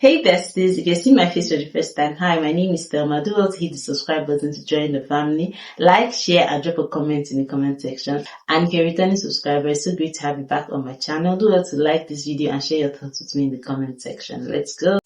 Hey besties, if you're seeing my face for the first time, hi, my name is Thelma. Do well to hit the subscribe button to join the family. Like, share, and drop a comment in the comment section. And if you're a returning subscriber, it's so great to have you back on my channel. Do well to like this video and share your thoughts with me in the comment section. Let's go.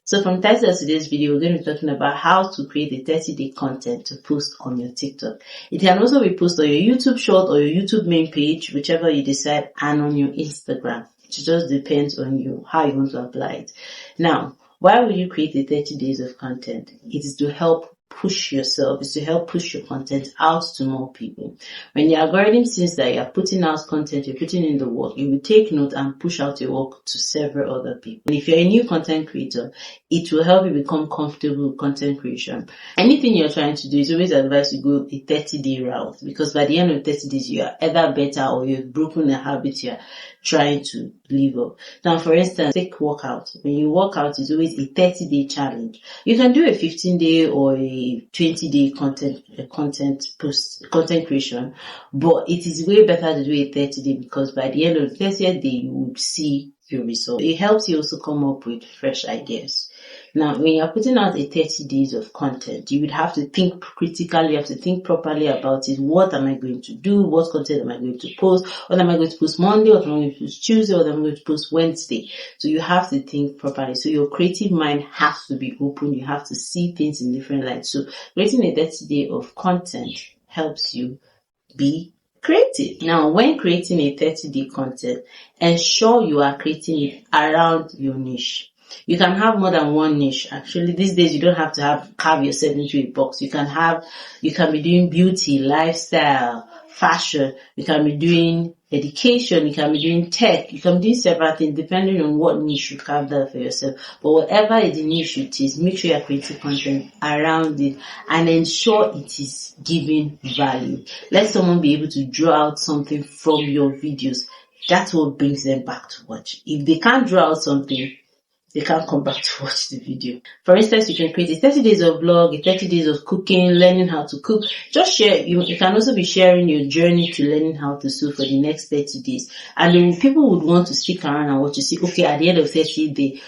So from title of today's video, we're going to be talking about how to create a 30-day content to post on your TikTok. It can also be posted on your YouTube short or your YouTube main page, whichever you decide, and on your Instagram. It just depends on you, how you want to apply it. Now, why will you create a 30 days of content? It is to help push yourself, is to help push your content out to more people. When the algorithm sees that you're putting out content, you're putting in the work, it will take note and push out your work to several other people. And if you're a new content creator, it will help you become comfortable with content creation. Anything you're trying to do is always advised to go a 30-day route, because by the end of 30 days, you are either better or you've broken a habit you're trying to live up. Now, for instance, take workout. When you work out, it's always a 30-day challenge. You can do a 15-day or a 20-day content creation, but it is way better to do a 30-day, because by the end of the 30th day, you will see your result. It helps you also come up with fresh ideas. Now, when you're putting out a 30 days of content, you would have to think critically, you have to think properly about it. What am I going to do? What content am I going to post? What am I going to post Monday? What am I going to post Tuesday? What am I going to post Wednesday? So you have to think properly. So your creative mind has to be open. You have to see things in different lights. So creating a 30 day of content helps you be creative. Now, when creating a 30-day content, ensure you are creating it around your niche. You can have more than one niche. Actually, these days you don't have to carve yourself into a box. You can be doing beauty, lifestyle, fashion. You can be doing education. You can be doing tech. You can be doing several things depending on what niche you carve that for yourself. But whatever is the niche it is, make sure you're creating content around it and ensure it is giving value. Let someone be able to draw out something from your videos. That's what brings them back to watch. If they can't draw out something, they can't come back to watch the video. For instance, you can create a 30 days of vlog, a 30 days of cooking, learning how to cook. Just share. You can also be sharing your journey to learning how to sew for the next 30 days. And then people would want to stick around and watch to see, okay, at the end of 30 days,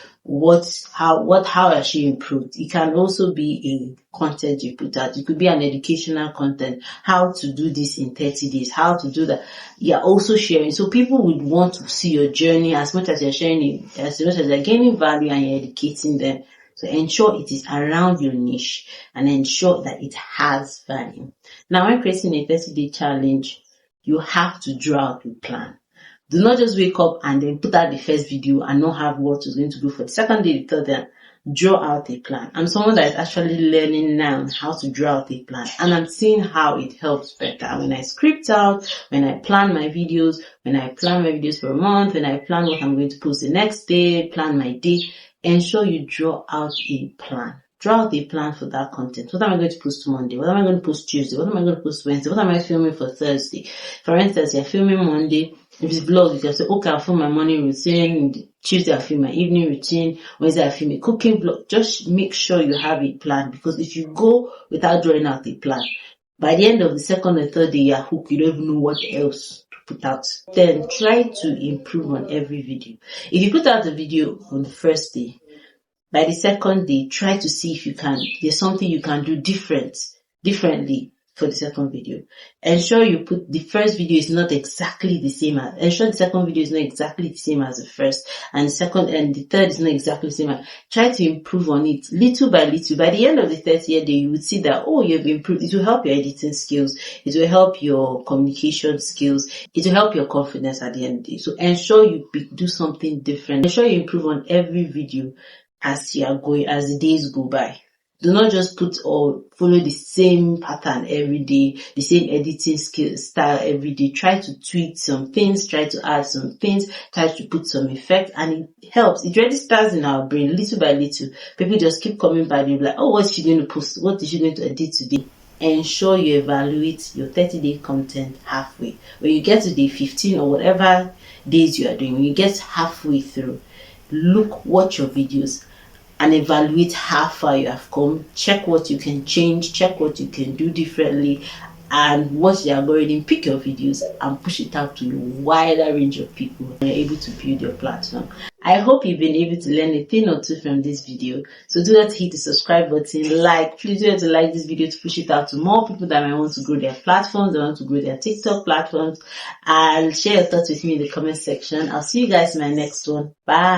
how has she improved? It can also be a content you put out. It could be an educational content, how to do this in 30 days, how to do that. You're also sharing. So people would want to see your journey as much as you're sharing it, as much as you're gaining value and you're educating them. So ensure it is around your niche and ensure that it has value. Now, when creating a 30-day challenge, you have to draw out a plan. Do not just wake up and then put out the first video and not have what is going to do for the second day, the third day. Draw out a plan. I'm someone that is actually learning now how to draw out a plan, and I'm seeing how it helps better. When I script out, when I plan my videos, for a month, when I plan what I'm going to post the next day, plan my day, ensure you draw out a plan. Draw out a plan for that content. What am I going to post Monday? What am I going to post Tuesday? What am I going to post Wednesday? What am I filming for Thursday? For instance, you're filming Monday. If it's vlog, you can say, okay, I'll film my morning routine. Tuesday, I'll film my evening routine. Wednesday, I'll film a cooking vlog. Just make sure you have a plan, because if you go without drawing out a plan, by the end of the second or third day, you're hooked. You don't even know what else to put out. Then try to improve on every video. If you put out a video on the first day, by the second day, try to see if there's something you can do differently for the second video. Ensure you put the first video is not exactly the same ensure the second video is not exactly the same as the first, and the third is not exactly the same. Try to improve on it little by little. By the end of the 30th day, you would see that, you've improved. It will help your editing skills. It will help your communication skills. It will help your confidence at the end of the day. So ensure you do something different. Ensure you improve on every video as the days go by. Do not just put or follow the same pattern every day, the same editing style every day. Try to tweak some things, try to add some things, try to put some effect, and it helps. It registers in our brain little by little. People just keep coming by, they're like, what's she going to post? What is she going to edit today? Ensure you evaluate your 30-day content halfway. When you get to day 15 or whatever days you are doing, when you get halfway through, watch your videos and evaluate how far you have come. Check what you can change, check what you can do differently, and watch the algorithm pick your videos and push it out to a wider range of people, and you're able to build your platform. I hope you've been able to learn a thing or two from this video. So do not hit the subscribe button, please do not to like this video to push it out to more people that might want to grow their platforms, they want to grow their TikTok platforms, and share your thoughts with me in the comment section. I'll see you guys in my next one. Bye.